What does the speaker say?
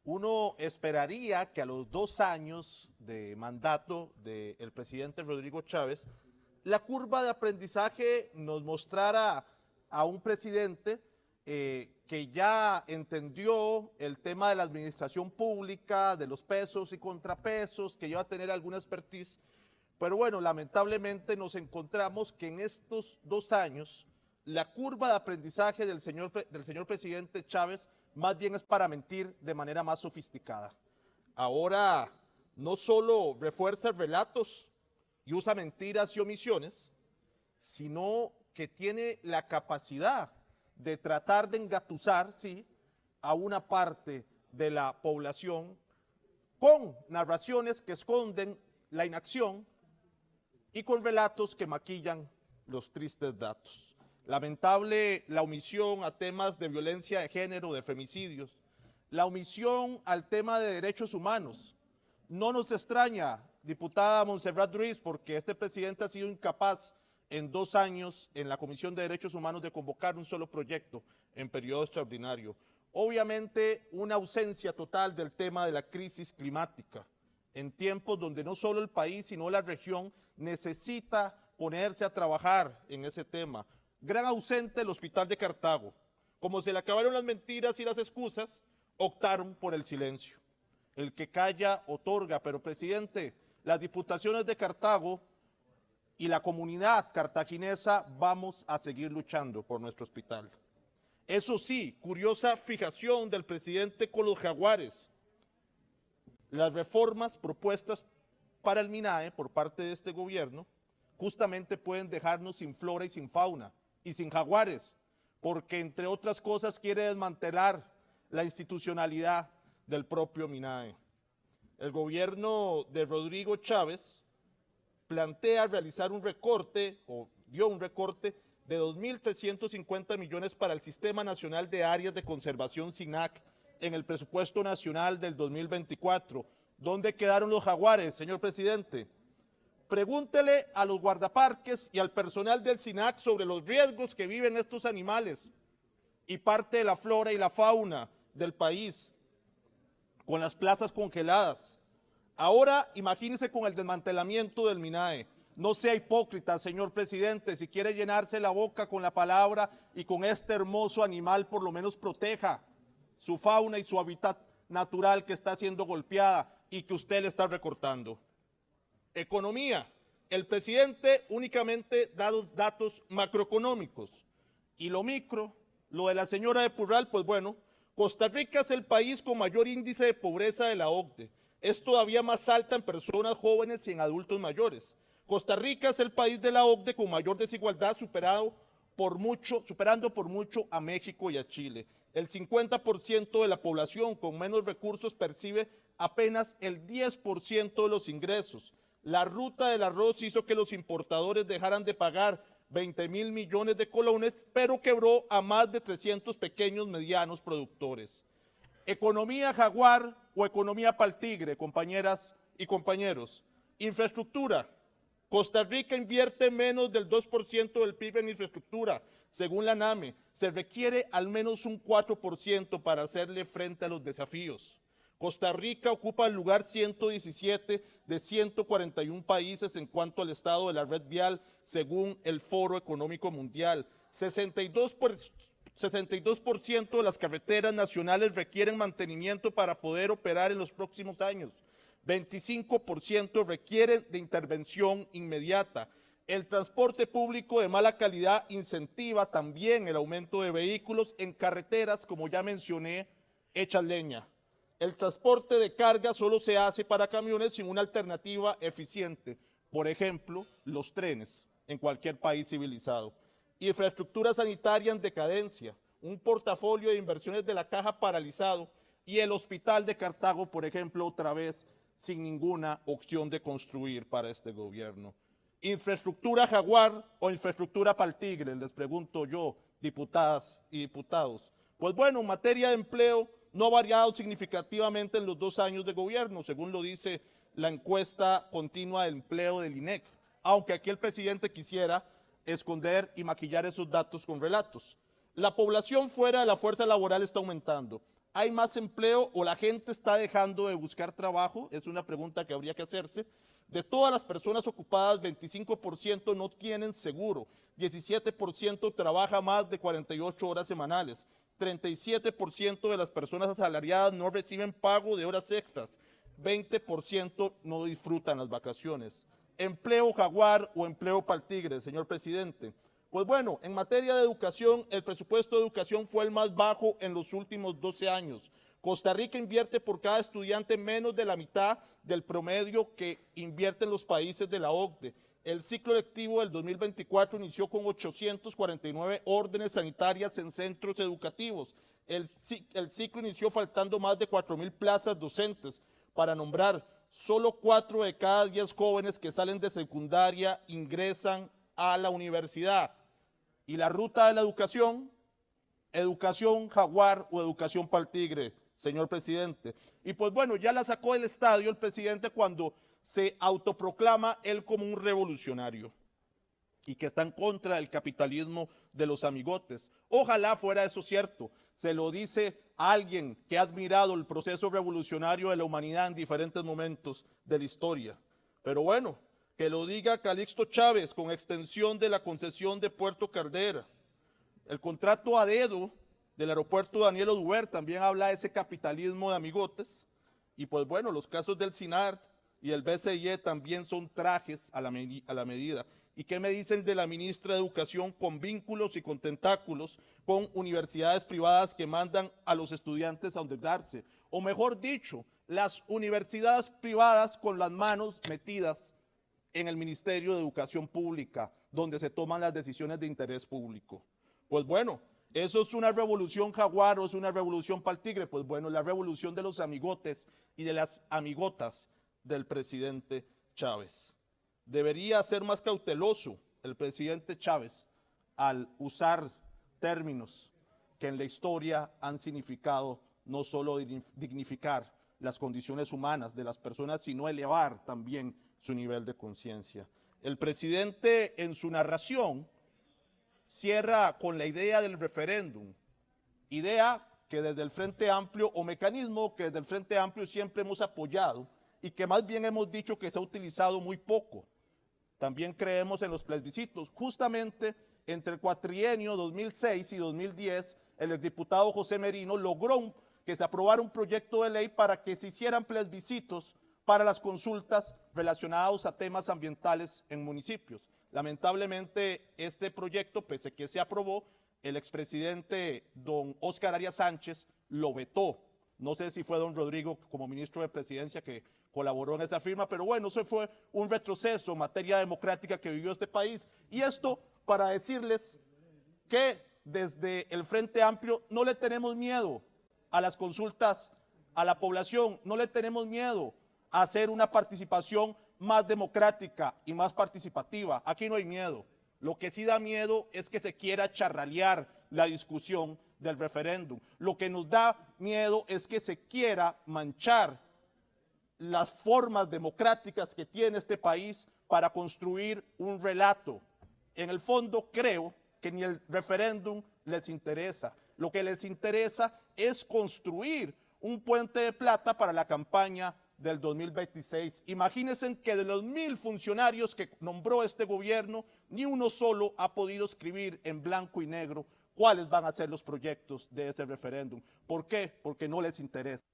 Uno esperaría que a los 2 años de mandato del presidente Rodrigo Chávez, la curva de aprendizaje nos mostrara a un presidente que ya entendió el tema de la administración pública, de los pesos y contrapesos, que iba a tener alguna expertise, pero bueno, lamentablemente nos encontramos que en estos 2 años la curva de aprendizaje del señor presidente Chávez más bien es para mentir de manera más sofisticada. Ahora no solo refuerza relatos y usa mentiras y omisiones, sino que tiene la capacidad de tratar de engatusar, sí, a una parte de la población con narraciones que esconden la inacción y con relatos que maquillan los tristes datos. Lamentable la omisión a temas de violencia de género, de femicidios, la omisión al tema de derechos humanos. No nos extraña, diputada Montserrat Ruiz, porque este presidente ha sido incapaz en 2 años en la Comisión de Derechos Humanos de convocar un solo proyecto en periodo extraordinario. Obviamente, una ausencia total del tema de la crisis climática, en tiempos donde no solo el país, sino la región necesita ponerse a trabajar en ese tema. Gran ausente el Hospital de Cartago. Como se le acabaron las mentiras y las excusas, optaron por el silencio. El que calla otorga, pero presidente, las diputaciones de Cartago y la comunidad cartaginesa vamos a seguir luchando por nuestro hospital. Eso sí, curiosa fijación del presidente con los jaguares. Las reformas propuestas para el MINAE por parte de este gobierno justamente pueden dejarnos sin flora y sin fauna y sin jaguares, porque entre otras cosas quiere desmantelar la institucionalidad del propio MINAE. El gobierno de Rodrigo Chávez plantea realizar un recorte, o dio un recorte, de 2.350 millones para el Sistema Nacional de Áreas de Conservación SINAC en el presupuesto nacional del 2024. ¿Dónde quedaron los jaguares, señor presidente? Pregúntele a los guardaparques y al personal del SINAC sobre los riesgos que viven estos animales y parte de la flora y la fauna del país, con las plazas congeladas. Ahora imagínese con el desmantelamiento del MINAE. No sea hipócrita, señor presidente, si quiere llenarse la boca con la palabra y con este hermoso animal, por lo menos proteja su fauna y su hábitat natural que está siendo golpeada y que usted le está recortando. Economía. El presidente únicamente da datos macroeconómicos y lo micro, lo de la señora de Purral, pues bueno, Costa Rica es el país con mayor índice de pobreza de la OCDE. Es todavía más alta en personas jóvenes y en adultos mayores. Costa Rica es el país de la OCDE con mayor desigualdad, superando por mucho a México y a Chile. El 50% de la población con menos recursos percibe apenas el 10% de los ingresos. La ruta del arroz hizo que los importadores dejaran de pagar 20.000 millones de colones, pero quebró a más de 300 pequeños, medianos productores. Economía jaguar o economía pal tigre, compañeras y compañeros. Infraestructura. Costa Rica invierte menos del 2% del PIB en infraestructura. Según la NAME, se requiere al menos un 4% para hacerle frente a los desafíos. Costa Rica ocupa el lugar 117 de 141 países en cuanto al estado de la red vial, según el Foro Económico Mundial. 62% de las carreteras nacionales requieren mantenimiento para poder operar en los próximos años. 25% requieren de intervención inmediata. El transporte público de mala calidad incentiva también el aumento de vehículos en carreteras, como ya mencioné, hechas leña. El transporte de carga solo se hace para camiones sin una alternativa eficiente, por ejemplo, los trenes en cualquier país civilizado. Infraestructura sanitaria en decadencia, un portafolio de inversiones de la Caja paralizado y el Hospital de Cartago, por ejemplo, otra vez sin ninguna opción de construir para este gobierno. ¿Infraestructura jaguar o infraestructura pal tigre? Les pregunto yo, diputadas y diputados. Pues bueno, en materia de empleo, no ha variado significativamente en los 2 años de gobierno, según lo dice la encuesta continua del empleo del INEC, aunque aquí el presidente quisiera esconder y maquillar esos datos con relatos. La población fuera de la fuerza laboral está aumentando. ¿Hay más empleo o la gente está dejando de buscar trabajo? Es una pregunta que habría que hacerse. De todas las personas ocupadas, 25% no tienen seguro, 17% trabaja más de 48 horas semanales, 37% de las personas asalariadas no reciben pago de horas extras, 20% no disfrutan las vacaciones. ¿Empleo jaguar o empleo pa'l tigre, señor presidente? Pues bueno, en materia de educación, el presupuesto de educación fue el más bajo en los últimos 12 años. Costa Rica invierte por cada estudiante menos de la mitad del promedio que invierten los países de la OCDE. El ciclo lectivo del 2024 inició con 849 órdenes sanitarias en centros educativos. El ciclo inició faltando más de 4.000 plazas docentes. Para nombrar, solo 4 de cada 10 jóvenes que salen de secundaria ingresan a la universidad. Y la ruta de la educación jaguar o educación pa'l tigre, señor presidente. Y pues bueno, ya la sacó del estadio el presidente cuando se autoproclama él como un revolucionario y que está en contra del capitalismo de los amigotes. Ojalá fuera eso cierto. Se lo dice a alguien que ha admirado el proceso revolucionario de la humanidad en diferentes momentos de la historia. Pero bueno, que lo diga Calixto Chávez con extensión de la concesión de Puerto Caldera. El contrato a dedo del aeropuerto Daniel Oduber también habla de ese capitalismo de amigotes. Y pues bueno, los casos del SINART y el BCIE también son trajes a la medida. ¿Y qué me dicen de la ministra de Educación con vínculos y con tentáculos con universidades privadas que mandan a los estudiantes a endeudarse? O mejor dicho, las universidades privadas con las manos metidas en el Ministerio de Educación Pública, donde se toman las decisiones de interés público. Pues bueno, ¿eso es una revolución jaguar o es una revolución pa'l tigre? Pues bueno, la revolución de los amigotes y de las amigotas del presidente Chávez. Debería ser más cauteloso el presidente Chávez al usar términos que en la historia han significado no solo dignificar las condiciones humanas de las personas, sino elevar también su nivel de conciencia. El presidente en su narración cierra con la idea del referéndum, idea que desde el Frente Amplio, o mecanismo que desde el Frente Amplio siempre hemos apoyado y que más bien hemos dicho que se ha utilizado muy poco. También creemos en los plebiscitos. Justamente entre el cuatrienio 2006 y 2010, el exdiputado José Merino logró que se aprobara un proyecto de ley para que se hicieran plebiscitos para las consultas relacionadas a temas ambientales en municipios. Lamentablemente, este proyecto, pese a que se aprobó, el expresidente don Óscar Arias Sánchez lo vetó. No sé si fue don Rodrigo como ministro de Presidencia que colaboró en esa firma, pero bueno, eso fue un retroceso en materia democrática que vivió este país. Y esto para decirles que desde el Frente Amplio no le tenemos miedo a las consultas a la población, no le tenemos miedo a hacer una participación más democrática y más participativa. Aquí no hay miedo. Lo que sí da miedo es que se quiera charralear la discusión del referéndum. Lo que nos da miedo es que se quiera manchar las formas democráticas que tiene este país para construir un relato. En el fondo creo que ni el referéndum les interesa. Lo que les interesa es construir un puente de plata para la campaña del 2026. Imagínense que de los 1.000 funcionarios que nombró este gobierno, ni uno solo ha podido escribir en blanco y negro cuáles van a ser los proyectos de ese referéndum. ¿Por qué? Porque no les interesa.